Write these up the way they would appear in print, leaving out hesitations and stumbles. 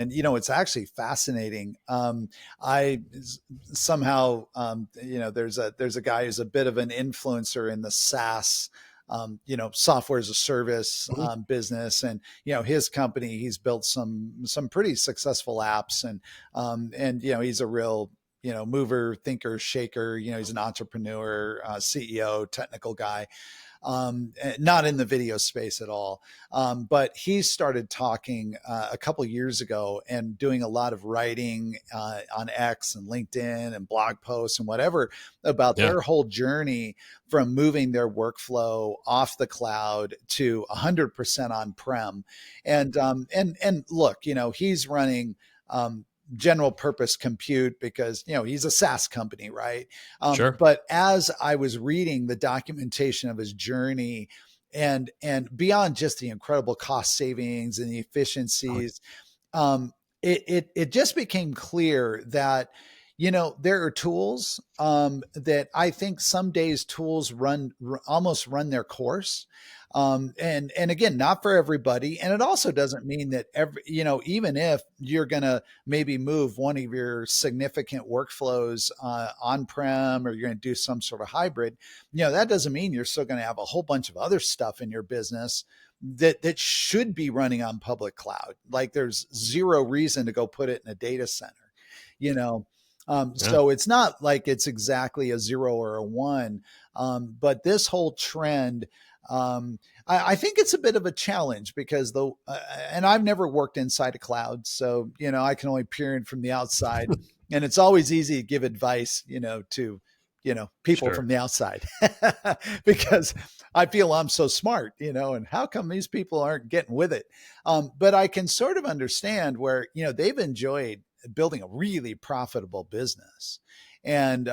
And, it's actually fascinating. I somehow, there's a guy who's a bit of an influencer in the SaaS, software as a service Mhm. business, and his company, he's built some pretty successful apps, and he's a real mover, thinker, shaker. He's an entrepreneur, CEO, technical guy, not in the video space at all. But he started talking a couple years ago and doing a lot of writing on X and LinkedIn and blog posts and whatever about Yeah. their whole journey from moving their workflow off the cloud to 100% on-prem. And look, he's running general purpose compute because he's a SaaS company, right? Sure. But as I was reading the documentation of his journey, and beyond just the incredible cost savings and the Oh, efficiencies, it just became clear that there are tools that I think some days tools almost run their course. And again, not for everybody. And it also doesn't mean that even if you're going to maybe move one of your significant workflows on-prem, or you're going to do some sort of hybrid, that doesn't mean you're still going to have a whole bunch of other stuff in your business that should be running on public cloud. Like there's zero reason to go put it in a data center, you know. yeah. So it's not like it's exactly a 0 or a 1, but this whole trend, I think it's a bit of a challenge because and I've never worked inside a cloud, so I can only peer in from the outside, and it's always easy to give advice, to people Sure. from the outside because I feel I'm so smart, and how come these people aren't getting with it? But I can sort of understand where they've enjoyed building a really profitable business, and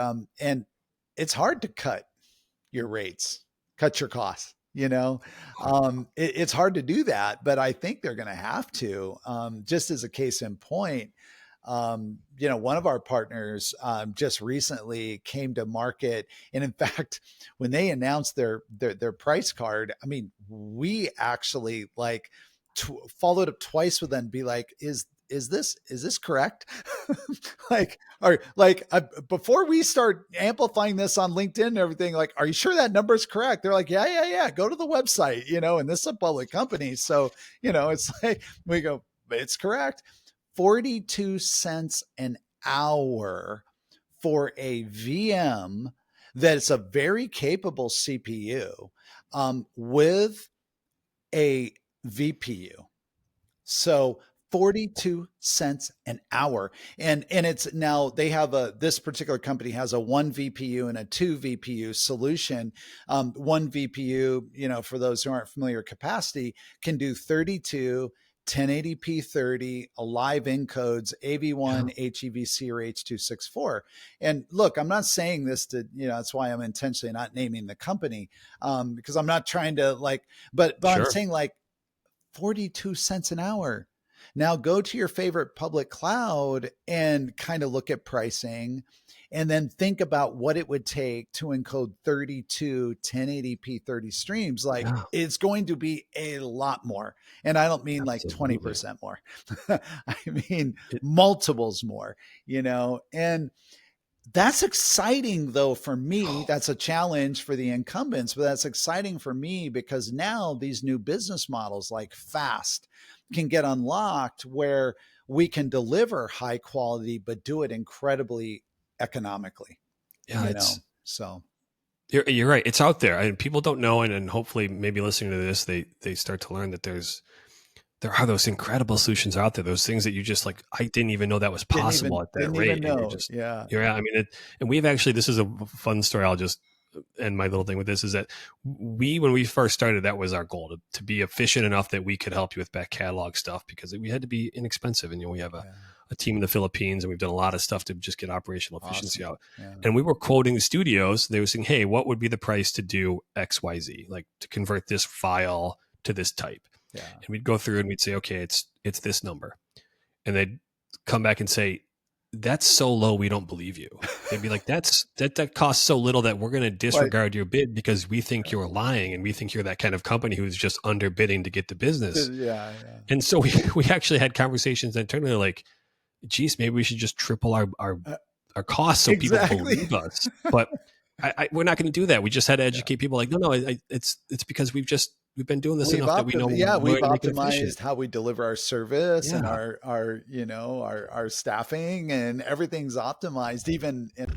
it's hard to cut your rates, cut your costs. It's hard to do that, but I think they're going to have to. Just as a case in point, one of our partners just recently came to market, and in fact, when they announced their price card, I mean, we actually like followed up twice with them, and be like, is this correct? Like, or like before we start amplifying this on LinkedIn and everything, like, are you sure that number is correct? They're like, yeah. Go to the website, and this is a public company. So, it's like, we go, it's correct. 42 cents an hour for a VM that's a very capable CPU with a VPU. So 42 cents an hour. And it's now they have this particular company has a 1 VPU and a 2 VPU solution. 1 VPU, for those who aren't familiar, capacity can do 32, 1080p 30, live encodes, AV1, Yeah. HEVC, or H.264. And look, I'm not saying this to, that's why I'm intentionally not naming the company, because I'm not trying to but I'm Sure. saying, like, 42 cents an hour. Now go to your favorite public cloud and kind of look at pricing, and then think about what it would take to encode 32 1080p 30 streams. Like, Yeah. it's going to be a lot more. And I don't mean like Absolutely. 20% more. I mean It, multiples more, and that's exciting, though, for me. That's a challenge for the incumbents, but that's exciting for me because now these new business models like fast can get unlocked, where we can deliver high quality, but do it incredibly economically, yeah, it's So, you're right. It's out there, and people don't know. And hopefully, maybe listening to this, they start to learn that there are those incredible solutions out there. Those things that you just like, I didn't even know that was possible at that didn't even rate. And know. Yeah. you're, I mean, and we've actually, this is a fun story. I'll just end my little thing with this is that when we first started, that was our goal to be efficient enough that we could help you with back catalog stuff, because we had to be inexpensive. And, we have Yeah. a team in the Philippines, and we've done a lot of stuff to just get operational efficiency Awesome. out. Yeah. And we were quoting the studios. They were saying, hey, what would be the price to do XYZ, like to convert this file to this type? Yeah. And we'd go through and we'd say, okay, it's this number. And they'd come back and say, that's so low, we don't believe you. They'd be like, that costs so little that we're going to disregard your bid because we think you're lying, and we think you're that kind of company who's just underbidding to get the business. Yeah. And so we actually had conversations internally like, geez, maybe we should just triple our costs so people believe us. But we're not going to do that. We just had to educate people like, no, it's because we've been doing this enough that we know. Yeah, we've optimized how we deliver our service and our staffing, and everything's optimized. Even in